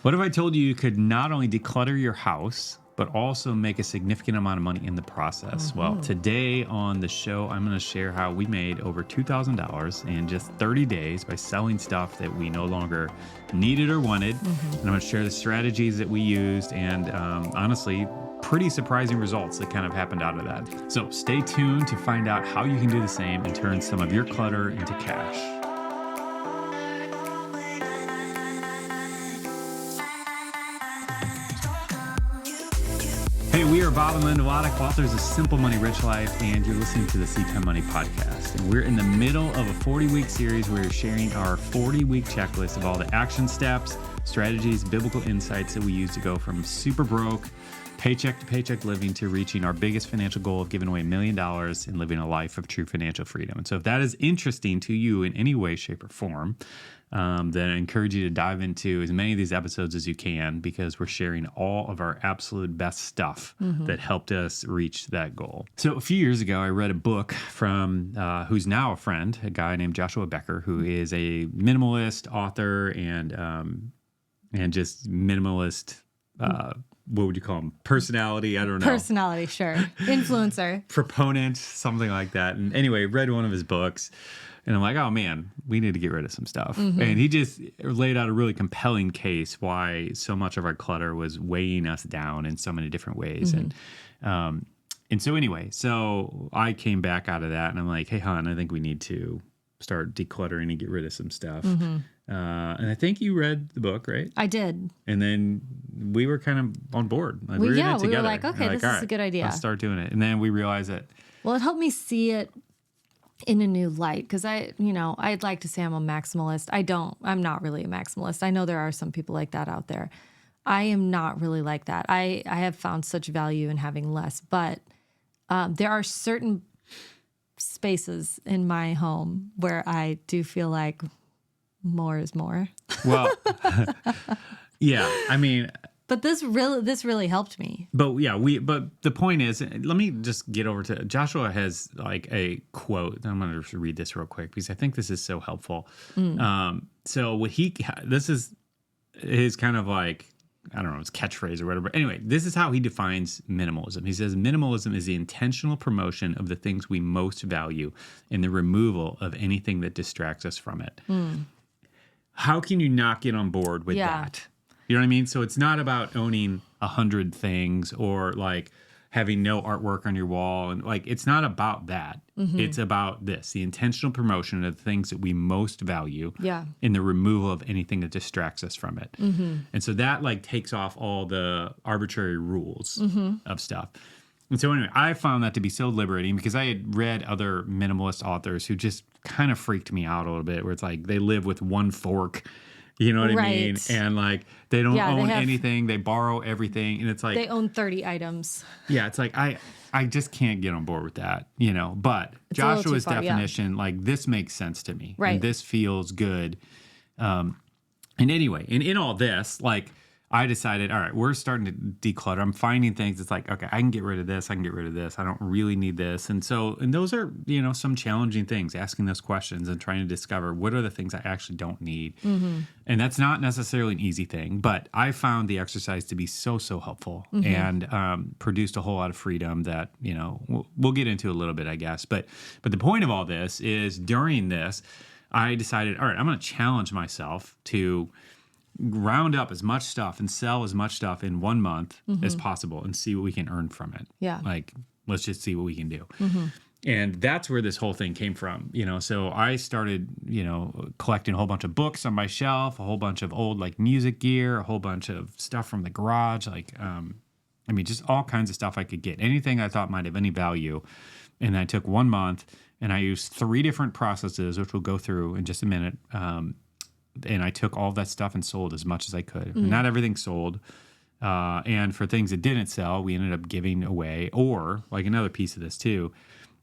What if I told you could not only declutter your house, but also make a significant amount of money in the process? Mm-hmm. Well, today on the show, I'm going to share how we made over $2,000 in just 30 days by selling stuff that we no longer needed or wanted. Mm-hmm. And I'm going to share the strategies that we used and honestly, pretty surprising results that kind of happened out of that. So stay tuned to find out how you can do the same and turn some of your clutter into cash. Hey, we are Bob and Linda Lotich, authors of Simple Money, Rich Life, and you're listening to the SeedTime Money podcast. And we're in the middle of a 40-week series where we're sharing our 40-week checklist of all the action steps, strategies, biblical insights that we use to go from super broke, paycheck to paycheck living to reaching our biggest financial goal of giving away $1 million and living a life of true financial freedom. And so if that is interesting to you in any way, shape, or form, then I encourage you to dive into as many of these episodes as you can, because we're sharing all of our absolute best stuff that helped us reach that goal. So a few years ago, I read a book from who's now a friend, a guy named Joshua Becker, who is a minimalist author and just minimalist. What would you call him? Personality? I don't know. Personality, sure. Influencer. Proponent, something like that. And anyway, read one of his books. And I'm like, oh man, we need to get rid of some stuff. And he just laid out a really compelling case why so much of our clutter was weighing us down in so many different ways. And so anyway, so I came back out of that and I'm like, hey, hon, I think we need to start decluttering and get rid of some stuff. And I think you read the book, right? I did. And then we were kind of on board. Like, we were in it together. We were like, okay, this is a good idea. Let's start doing it. And then we realized that. Well, it helped me see it in a new light, because I'd like to say I'm a maximalist. I'm not really a maximalist. I know there are some people like that out there. I am not really like that. I have found such value in having less, but there are certain spaces in my home where I do feel like more is more. Well, yeah, I mean, but this really helped me. But yeah, but the point is, let me just get over to Joshua has like a quote. I'm going to read this real quick because I think this is so helpful. So what this is his kind of like, I don't know, his catchphrase or whatever. Anyway, this is how he defines minimalism. He says, minimalism is the intentional promotion of the things we most value and the removal of anything that distracts us from it. How can you not get on board with that? You know what I mean? So it's not about owning 100 things or like having no artwork on your wall. And like, it's not about that. It's about this, the intentional promotion of the things that we most value and the removal of anything that distracts us from it. And so that like takes off all the arbitrary rules of stuff. And so anyway, I found that to be so liberating because I had read other minimalist authors who just kind of freaked me out a little bit, where it's like they live with one fork. You know what I mean? And like, they don't own anything. They borrow everything. And it's like, they own 30 items. Yeah. It's like, I just can't get on board with that, you know, but it's Joshua's definition, like this makes sense to me. Right. And this feels good. And anyway, and in all this, like I decided, all right, we're starting to declutter. I'm finding things. It's like, okay, I can get rid of this. I can get rid of this. I don't really need this. And those are, you know, some challenging things, asking those questions and trying to discover what are the things I actually don't need. And that's not necessarily an easy thing, but I found the exercise to be so, so helpful and produced a whole lot of freedom that, you know, we'll get into a little bit, I guess. But the point of all this is during this, I decided, all right, I'm going to challenge myself to round up as much stuff and sell as much stuff in 1 month as possible and see what we can earn from it. Yeah. Like, let's just see what we can do. And that's where this whole thing came from, you know. So I started, you know, collecting a whole bunch of books on my shelf, a whole bunch of old like music gear, a whole bunch of stuff from the garage, like, I mean, just all kinds of stuff I could get, anything I thought might have any value. And I took 1 month and I used 3 different processes, which we'll go through in just a minute. And I took all that stuff and sold as much as I could. Not everything sold. And for things that didn't sell, we ended up giving away. Or, like another piece of this too,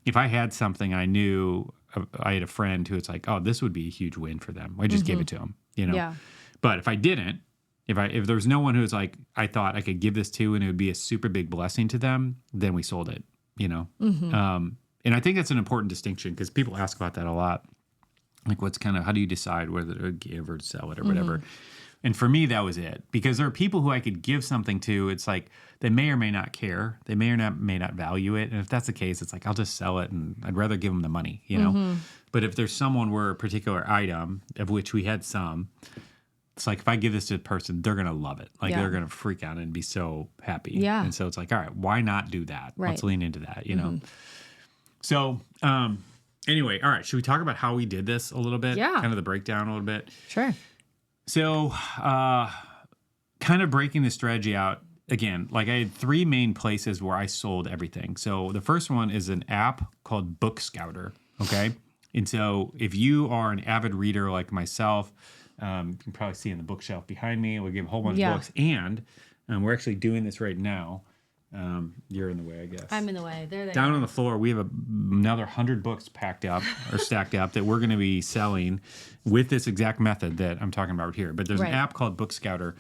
if I had something I knew, I had a friend who was like, oh, this would be a huge win for them, I just give it to them, you know? Yeah. But if I didn't, if there was no one who was like, I thought I could give this to and it would be a super big blessing to them, then we sold it, you know? And I think that's an important distinction because people ask about that a lot. Like, how do you decide whether to give or to sell it or whatever? And for me, that was it. Because there are people who I could give something to. It's like they may or may not care. They may or may not value it. And if that's the case, it's like I'll just sell it and I'd rather give them the money, you know? But if there's someone where a particular item, of which we had some, it's like if I give this to a person, they're going to love it. Like they're going to freak out and be so happy. Yeah. And so it's like, all right, why not do that? Right. Let's lean into that, you know? So anyway, all right, should we talk about how we did this a little bit? Yeah. Kind of the breakdown a little bit. Sure. So kind of breaking the strategy out, again, like I had 3 main places where I sold everything. So the first one is an app called Book Scouter, okay? And so if you are an avid reader like myself, you can probably see in the bookshelf behind me, we give a whole bunch of books. And we're actually doing this right now. You're in the way, I guess. I'm in the way. There they Down are. on the floor, we have another 100 books packed up or stacked up that we're going to be selling with this exact method that I'm talking about here. But there's an app called Book Scouter,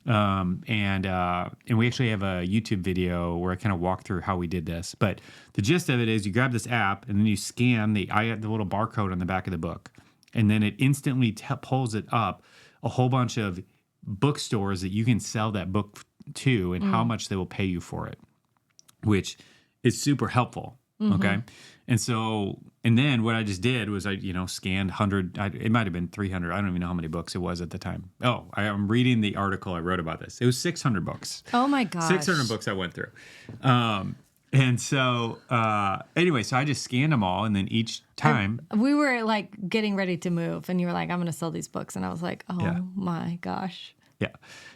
and we actually have a YouTube video where I kind of walk through how we did this. But the gist of it is you grab this app and then you scan the little barcode on the back of the book, and then it instantly pulls it up a whole bunch of bookstores that you can sell that book to and how much they will pay you for it, which is super helpful. Okay. And so, and then what I just did was I, scanned 100, it might've been 300. I don't even know how many books it was at the time. Oh, I'm reading the article I wrote about this. It was 600 books. Oh my gosh. 600 books I went through. And so, anyway, so I just scanned them all. And then each time we were like getting ready to move and you were like, I'm going to sell these books. And I was like, oh my gosh. Yeah.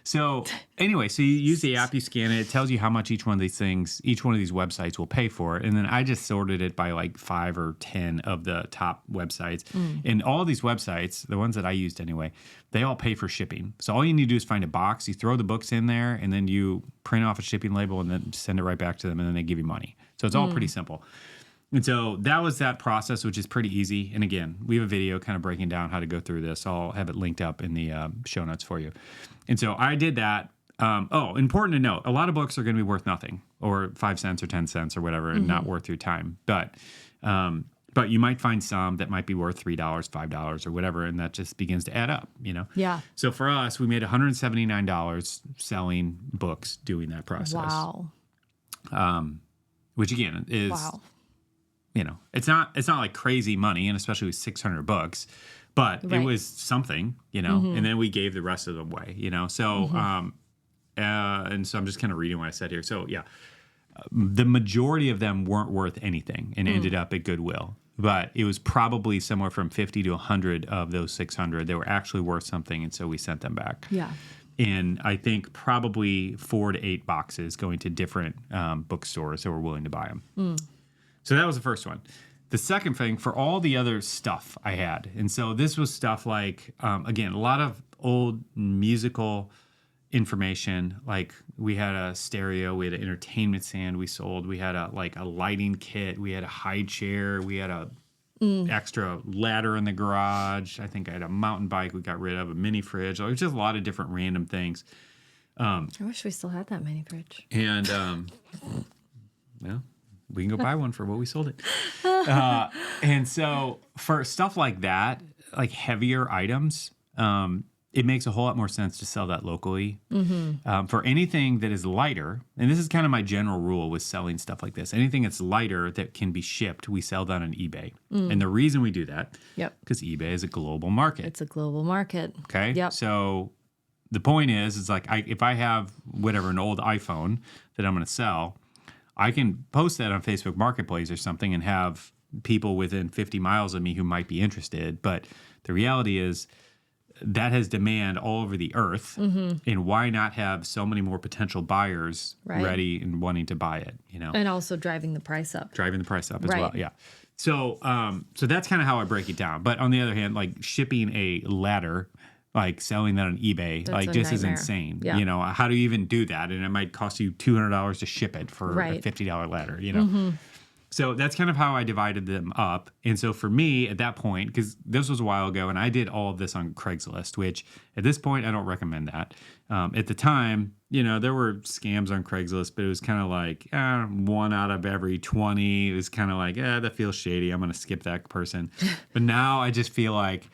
So anyway, so you use the app, you scan it, it tells you how much each one of these websites will pay for it. And then I just sorted it by like 5 or 10 of the top websites. And all these websites, the ones that I used anyway, they all pay for shipping. So all you need to do is find a box, you throw the books in there, and then you print off a shipping label and then send it right back to them, and then they give you money. So it's all pretty simple. And so that was that process, which is pretty easy. And again, we have a video kind of breaking down how to go through this. I'll have it linked up in the show notes for you. And so I did that. Important to note, a lot of books are going to be worth nothing, or 5 cents or 10 cents or whatever, and not worth your time. But you might find some that might be worth $3, $5 or whatever, and that just begins to add up, Yeah. So for us, we made $179 selling books doing that process. Wow. Which again is... Wow. It's not like crazy money, and especially with 600 books, but it was something, and then we gave the rest of them away, so, and so I'm just kind of reading what I said here. So yeah, the majority of them weren't worth anything and ended up at Goodwill, but it was probably somewhere from 50 to 100 of those 600 that were actually worth something. And so we sent them back. Yeah. And I think probably 4 to 8 boxes going to different bookstores that were willing to buy them. So that was the first one. The second thing, for all the other stuff I had, and so this was stuff like, again, a lot of old musical information. Like we had a stereo, we had an entertainment stand we sold, we had a lighting kit, we had a high chair, we had a extra ladder in the garage. I think I had a mountain bike we got rid of, a mini fridge. It was just a lot of different random things. I wish we still had that mini fridge. And, well, we can go buy one for what we sold it. And so for stuff like that, like heavier items, it makes a whole lot more sense to sell that locally. For anything that is lighter, and this is kind of my general rule with selling stuff like this, anything that's lighter that can be shipped, we sell that on eBay. And the reason we do that, because eBay is a global market. It's a global market. Okay. Yep. So the point is like if I have an old iPhone that I'm going to sell, I can post that on Facebook Marketplace or something and have people within 50 miles of me who might be interested. But the reality is that has demand all over the earth. And why not have so many more potential buyers ready and wanting to buy it, And also driving the price up. Driving the price up as well. Yeah. So so that's kind of how I break it down. But on the other hand, like shipping a ladder, like selling that on eBay, That's a just is nightmare. insane. Yeah. How do you even do that? And it might cost you $200 to ship it for a $50 ladder, So that's kind of how I divided them up. And so for me at that point, because this was a while ago and I did all of this on Craigslist, which at this point, I don't recommend that. At the time, there were scams on Craigslist, but it was kind of like 1 out of every 20. It was kind of like, that feels shady. I'm going to skip that person. But now I just feel like,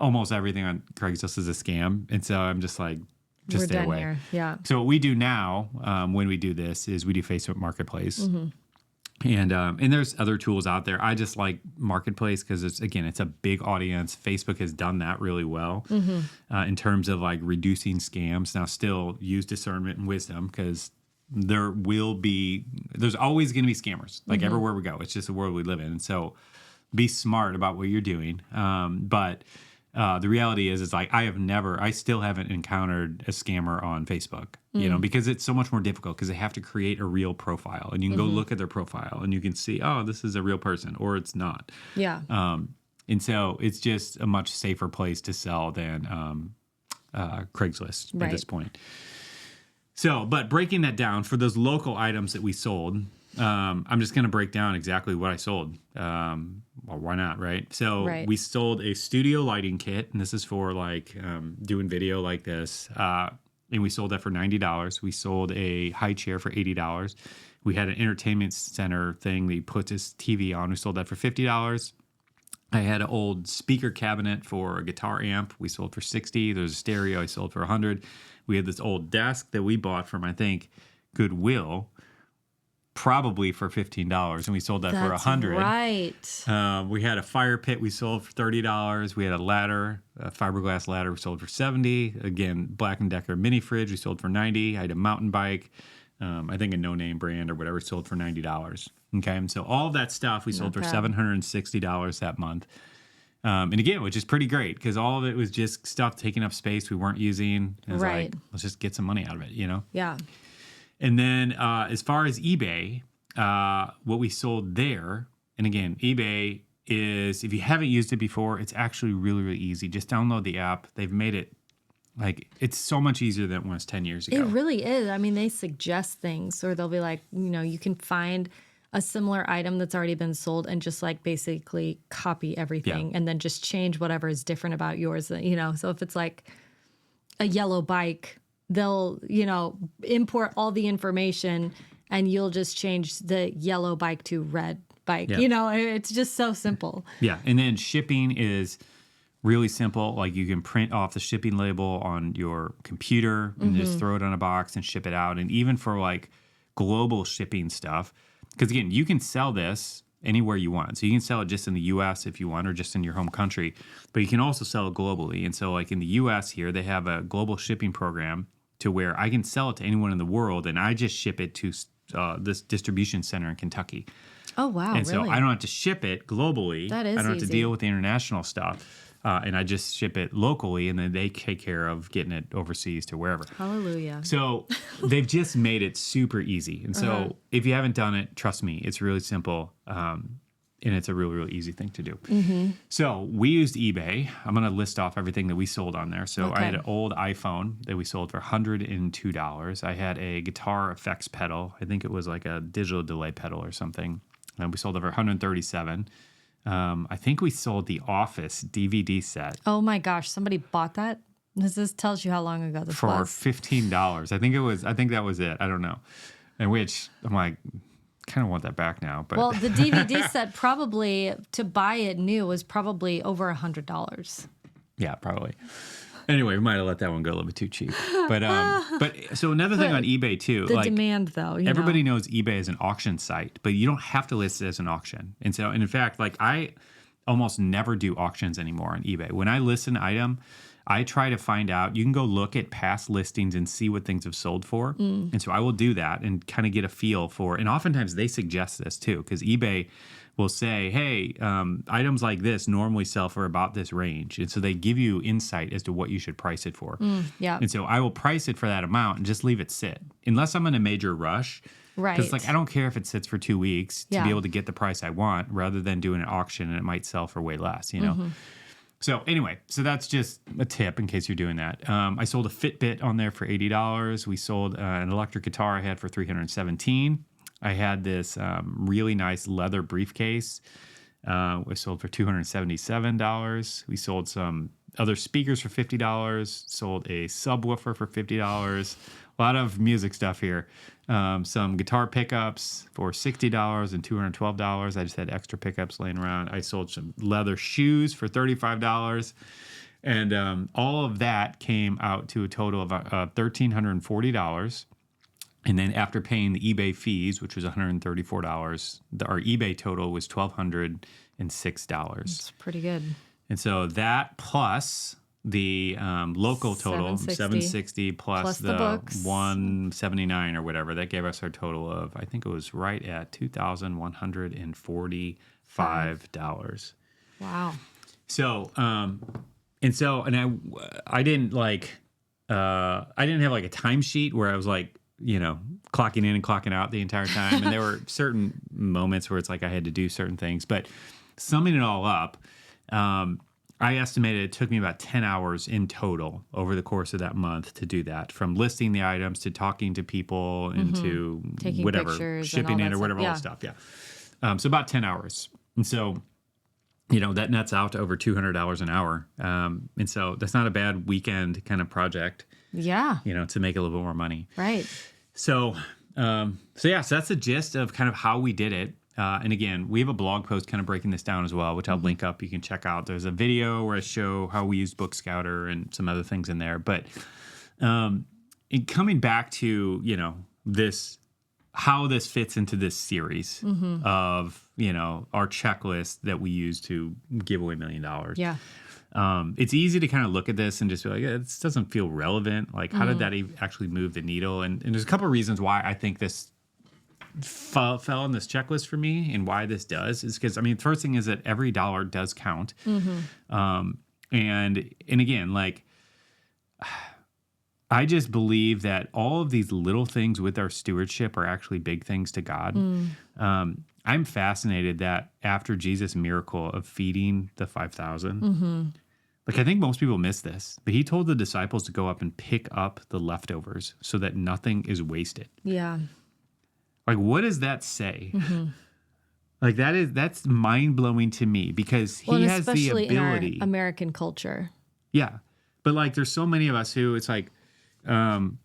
almost everything on Craigslist is a scam. And so I'm just like, just We're stay done away. here. Yeah. So what we do now, when we do this, is we do Facebook Marketplace. And there's other tools out there. I just like Marketplace because it's a big audience. Facebook has done that really well in terms of like reducing scams. Now, still use discernment and wisdom because there's always going to be scammers like everywhere we go. It's just the world we live in. And so be smart about what you're doing. But the reality is like I still haven't encountered a scammer on Facebook, because it's so much more difficult because they have to create a real profile and you can go look at their profile and you can see, oh, this is a real person or it's not. Yeah. And so it's just a much safer place to sell than Craigslist at this point. So, but breaking that down for those local items that we sold, I'm just going to break down exactly what I sold. Well, why not, right? So we sold a studio lighting kit, and this is for like doing video like this. And we sold that for $90. We sold a high chair for $80. We had an entertainment center thing that you put this TV on. We sold that for $50. I had an old speaker cabinet for a guitar amp. We sold for $60. There's a stereo I sold for $100. We had this old desk that we bought from, I think, Goodwill, probably for $15, and we sold that for $100. Right. We had a fire pit we sold for $30. We had a ladder, a fiberglass ladder we sold for $70. Again, Black & Decker mini fridge we sold for $90. I had a mountain bike, I think a no-name brand or whatever, sold for $90. Okay, and so all of that stuff we sold for $760 that month. And again, which is pretty great because all of it was just stuff taking up space we weren't using. It was like, let's just get some money out of it, Yeah. And then as far as eBay, what we sold there, and again, eBay is, if you haven't used it before, it's actually really, really easy. Just download the app. They've made it like, it's so much easier than it was 10 years ago. It really is. I mean, they suggest things, or they'll be like, you can find a similar item that's already been sold and just like basically copy everything and then just change whatever is different about yours. So if it's like a yellow bike, they'll, import all the information and you'll just change the yellow bike to red bike. It's just so simple. Yeah. And then shipping is really simple. Like you can print off the shipping label on your computer and just throw it on a box and ship it out. And even for like global shipping stuff, because again, you can sell this anywhere you want. So you can sell it just in the U.S. if you want, or just in your home country, but you can also sell it globally. And so like in the U.S. here, they have a global shipping program to where I can sell it to anyone in the world, and I just ship it to this distribution center in Kentucky. Oh, wow. And so I don't have to ship it globally. That is I don't have easy. to deal with the international stuff. And I just ship it locally, and then they take care of getting it overseas to wherever. Hallelujah. So they've just made it super easy. And so if you haven't done it, trust me, it's really simple. And it's a really, really easy thing to do. So we used eBay. I'm going to list off everything that we sold on there. So I had an old iPhone that we sold for $102. I had a guitar effects pedal. I think it was like a digital delay pedal or something. And we sold it for $137. I think we sold the Office DVD set. Oh my gosh, somebody bought that? This tells you how long ago this for was. $15. I think that was it. I don't know. And which I'm like, kind of want that back now. But well, the DVD set probably, to buy it new, was probably over $100. Yeah, probably. Anyway, we might have let that one go a little bit too cheap. But so another thing on eBay too, the like demand though, everybody knows eBay is an auction site, but you don't have to list it as an auction. And so, and in fact, like I almost never do auctions anymore on eBay. When I list an item, I try to find out, you can go look at past listings and see what things have sold for. And so I will do that and kind of get a feel for, and oftentimes they suggest this too, because eBay will say, hey, items like this normally sell for about this range. And so they give you insight as to what you should price it for. Yeah. And so I will price it for that amount and just leave it sit. Unless I'm in a major rush. Right. Because like I don't care if it sits for 2 weeks to be able to get the price I want rather than doing an auction and it might sell for way less, So anyway, so that's just a tip in case you're doing that. I sold a Fitbit on there for $80. We sold an electric guitar I had for $317. I had this really nice leather briefcase. We sold for $277. We sold some other speakers for $50. Sold a subwoofer for $50. A lot of music stuff here. Some guitar pickups for $60 and $212. I just had extra pickups laying around. I sold some leather shoes for $35. And all of that came out to a total of $1,340. And then after paying the eBay fees, which was $134, our eBay total was $1,206. It's pretty good. And so that plus the local total, 760 plus the books. 179 or whatever, that gave us our total of, I think it was right at $2,145. Wow. So, I didn't have like a timesheet where I was like, clocking in and clocking out the entire time. And there were certain moments where it's like I had to do certain things. But summing it all up, I estimated it took me about 10 hours in total over the course of that month to do that, from listing the items to talking to people and to taking whatever, pictures shipping and it or whatever, all that stuff. Yeah. So about 10 hours. And so, that nets out to over $200 an hour. And so that's not a bad weekend kind of project. Yeah. To make a little bit more money. Right. So that's the gist of kind of how we did it. And again, we have a blog post kind of breaking this down as well, which I'll link up. You can check out. There's a video where I show how we use Book Scouter and some other things in there. But coming back to, how this fits into this series of, our checklist that we use to give away $1 million. Yeah. It's easy to kind of look at this and just be like, this doesn't feel relevant. Like, how did that actually move the needle? And there's a couple of reasons why I think this fell on this checklist for me, and why this does is because, the first thing is that every dollar does count. And again, like, I just believe that all of these little things with our stewardship are actually big things to God. I'm fascinated that after Jesus' miracle of feeding the 5,000, like, I think most people miss this, but he told the disciples to go up and pick up the leftovers so that nothing is wasted. Yeah. Like, what does that say? Like, that's mind-blowing to me, because he has the ability. In our American culture. Yeah. But like, there's so many of us who it's like, when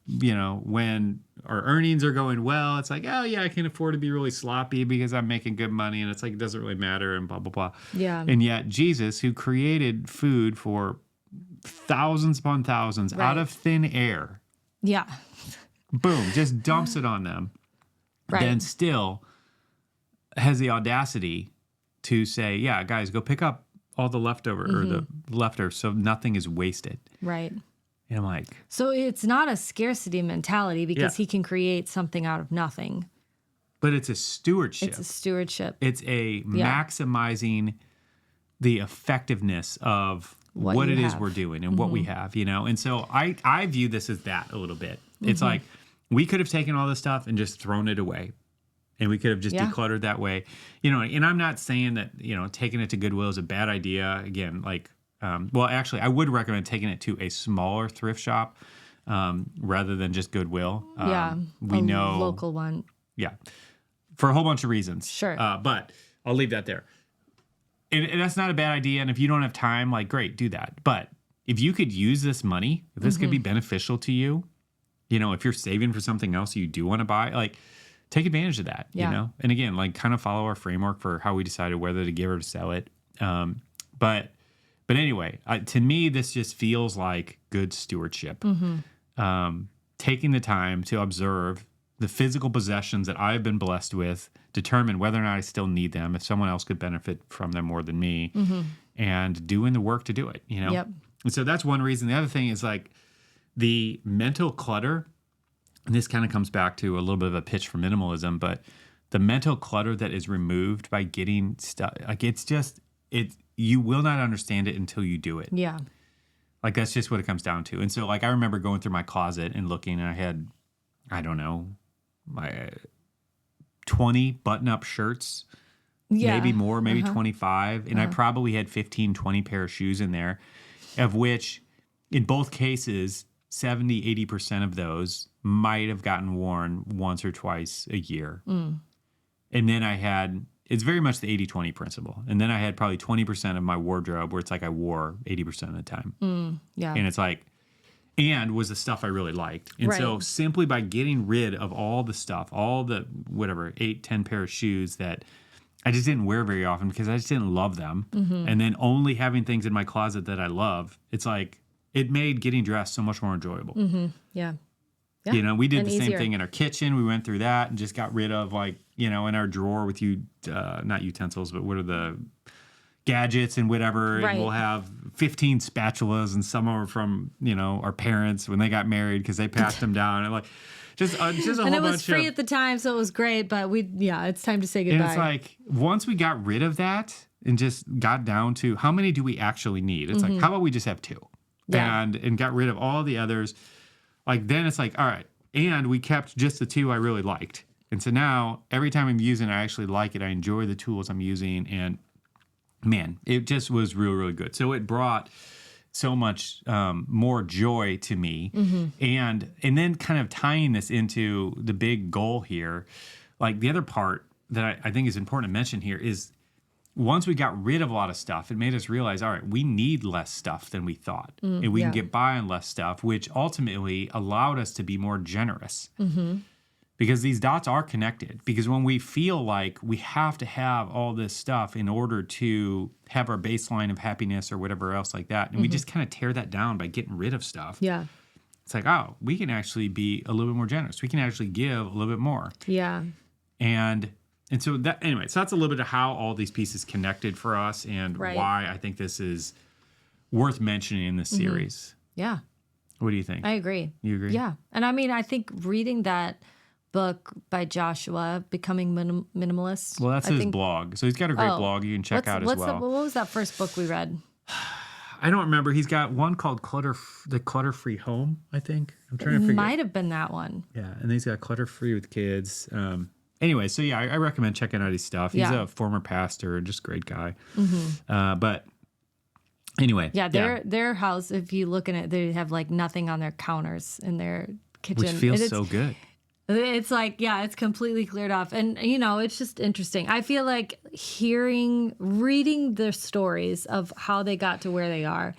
our earnings are going well, it's like, oh yeah, I can afford to be really sloppy because I'm making good money. And it's like, it doesn't really matter and blah, blah, blah. Yeah. And yet Jesus, who created food for thousands upon thousands out of thin air. Yeah. Boom, just dumps it on them. Right. Then still has the audacity to say, yeah, guys, go pick up all the leftover or the leftovers so nothing is wasted. Right. And I'm like, so it's not a scarcity mentality because he can create something out of nothing. But it's a stewardship. It's a stewardship. It's a maximizing the effectiveness of what it is we're doing and what we have, And so I view this as that a little bit. It's like, we could have taken all this stuff and just thrown it away. And we could have just decluttered that way. And I'm not saying that, taking it to Goodwill is a bad idea. Again, like, actually, I would recommend taking it to a smaller thrift shop rather than just Goodwill. We know local one. Yeah, for a whole bunch of reasons. Sure. But I'll leave that there. And that's not a bad idea. And if you don't have time, like, great, do that. But if you could use this money, if this could be beneficial to you, if you're saving for something else you do want to buy, like, take advantage of that, And again, like, kind of follow our framework for how we decided whether to give or to sell it. But anyway, to me, this just feels like good stewardship. Taking the time to observe the physical possessions that I've been blessed with, determine whether or not I still need them, if someone else could benefit from them more than me, and doing the work to do it, Yep. And so that's one reason. The other thing is, like, the mental clutter, and this kind of comes back to a little bit of a pitch for minimalism, but the mental clutter that is removed by getting stuff, like, you will not understand it until you do it. Yeah. Like, that's just what it comes down to. And so, like, I remember going through my closet and looking, and I had, I don't know, my 20 button-up shirts, maybe more, maybe 25. And I probably had 15, 20 pair of shoes in there, of which, in both cases, 70, 80% of those might have gotten worn once or twice a year. And then I had, it's very much the 80-20 principle. And then I had probably 20% of my wardrobe where it's like I wore 80% of the time. Yeah. And it's like, and was the stuff I really liked. And so simply by getting rid of all the stuff, all the, whatever, 8, 10 pair of shoes that I just didn't wear very often because I just didn't love them. And then only having things in my closet that I love, it's like it made getting dressed so much more enjoyable. Yeah. You know, we did And the same easier. thing in our kitchen. We went through that and just got rid of like, you know, in our drawer with not utensils, but what are the gadgets and whatever. Right. And we'll have 15 spatulas and some are from, you know, our parents when they got married because they passed them down. And like, just a whole bunch of. And it was free at the time, so it was great. But it's time to say goodbye. And it's like, once we got rid of that and just got down to how many do we actually need? It's like, how about we just have 2? Yeah. And got rid of all the others. Like, then it's like, all right. And we kept just the 2 I really liked. And so now every time I'm using it, I actually like it. I enjoy the tools I'm using. And man, it just was really, really good. So it brought so much more joy to me. And then kind of tying this into the big goal here, like the other part that I think is important to mention here is once we got rid of a lot of stuff, it made us realize, all right, we need less stuff than we thought. And we can get by on less stuff, which ultimately allowed us to be more generous. Because these dots are connected. Because when we feel like we have to have all this stuff in order to have our baseline of happiness or whatever else like that, and we just kind of tear that down by getting rid of stuff. Yeah. It's like, oh, we can actually be a little bit more generous. We can actually give a little bit more. Yeah. And so that, anyway, so that's a little bit of how all these pieces connected for us and why I think this is worth mentioning in this series. Yeah. What do you think? I agree. You agree? Yeah. And I mean, I think reading that book by Joshua, Becoming Minimalist. Well, that's his blog. So he's got a great blog you can check out as well. What was that first book we read? I don't remember. He's got one called The Clutter-Free Home, I think. I'm trying to figure. It might have been that one. Yeah, and then he's got Clutter-Free with Kids. Anyway, so yeah, I recommend checking out his stuff. He's a former pastor, just a great guy. But anyway. Yeah, their house, if you look at it, they have like nothing on their counters in their kitchen. Which feels so good. It's like, it's completely cleared off. And, you know, it's just interesting. I feel like reading their stories of how they got to where they are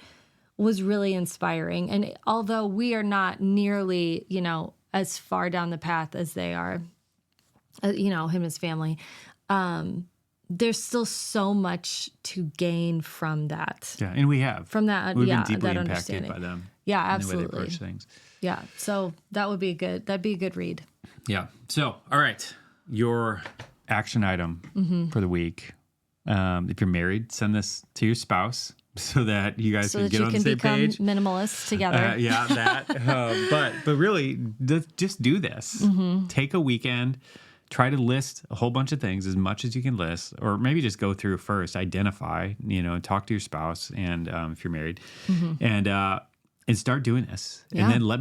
was really inspiring. And although we are not nearly, you know, as far down the path as they are, you know, him and his family, there's still so much to gain from that. Yeah, and we have. From that, We've been deeply that impacted by them. Yeah, and absolutely. the way they approach things. Yeah, so that'd be a good read. Yeah. So, all right, your action item for the week. If you're married, send this to your spouse so that you guys can get on the same page. Minimalists together. Yeah, that. But really, just do this. Take a weekend. Try to list a whole bunch of things, as much as you can list, or maybe just go through first, identify, you know, talk to your spouse, and if you're married, and start doing this. Yeah. And then let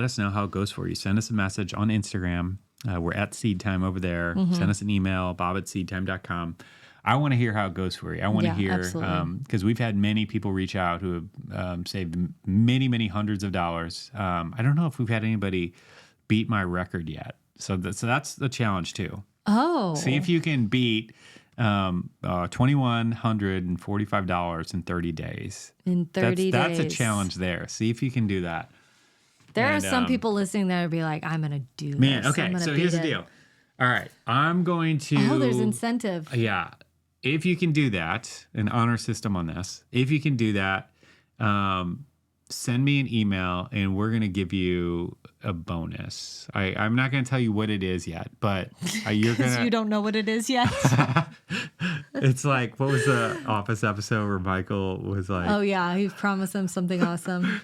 us know how it goes for you. Send us a message on Instagram. We're at SeedTime over there. Send us an email, bob@seedtime.com. I want to hear how it goes for you. I want to hear, because we've had many people reach out who have saved many, many hundreds of dollars. I don't know if we've had anybody beat my record yet. So that's the challenge too. Oh. See if you can beat $2,145 in 30 days. In 30 days. That's a challenge there. See if you can do that. There are some people listening that would be like, I'm going to do this. Man, okay, so here's the deal. All right, I'm going to... Oh, there's incentive. Yeah. If you can do that, an honor system on this, if you can do that, send me an email and we're going to give you a bonus. I'm not going to tell you what it is yet, but you're going to... you don't know what it is yet. It's like, what was the Office episode where Michael was like... Oh, yeah. He promised them something awesome.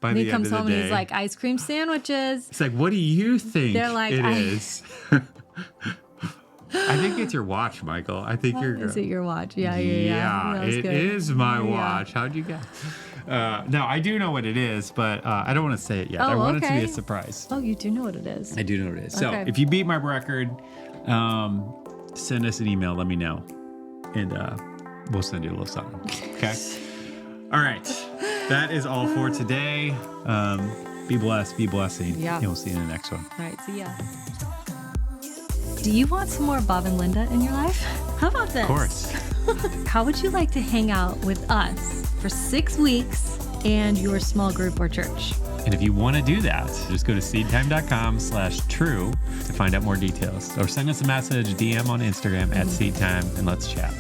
And he comes home and he's like, ice cream sandwiches. It's like, what do you think They're like, it is? I think it's your watch, Michael. I think you're... Is it your watch? Yeah. It is my watch. How'd you guess? No, I do know what it is, but I don't want to say it yet. I want it to be a surprise. Oh, you do know what it is. I do know what it is. So if you beat my record, send us an email. Let me know. And we'll send you a little something. Okay? All right. That is all for today. Be blessed. Be blessing. Yeah. And we'll see you in the next one. All right. See ya. Do you want some more Bob and Linda in your life? How about this? Of course. How would you like to hang out with us for 6 weeks and your small group or church. And if you want to do that, just go to seedtime.com/true to find out more details. Or send us a message, DM on Instagram @SeedTime, and let's chat.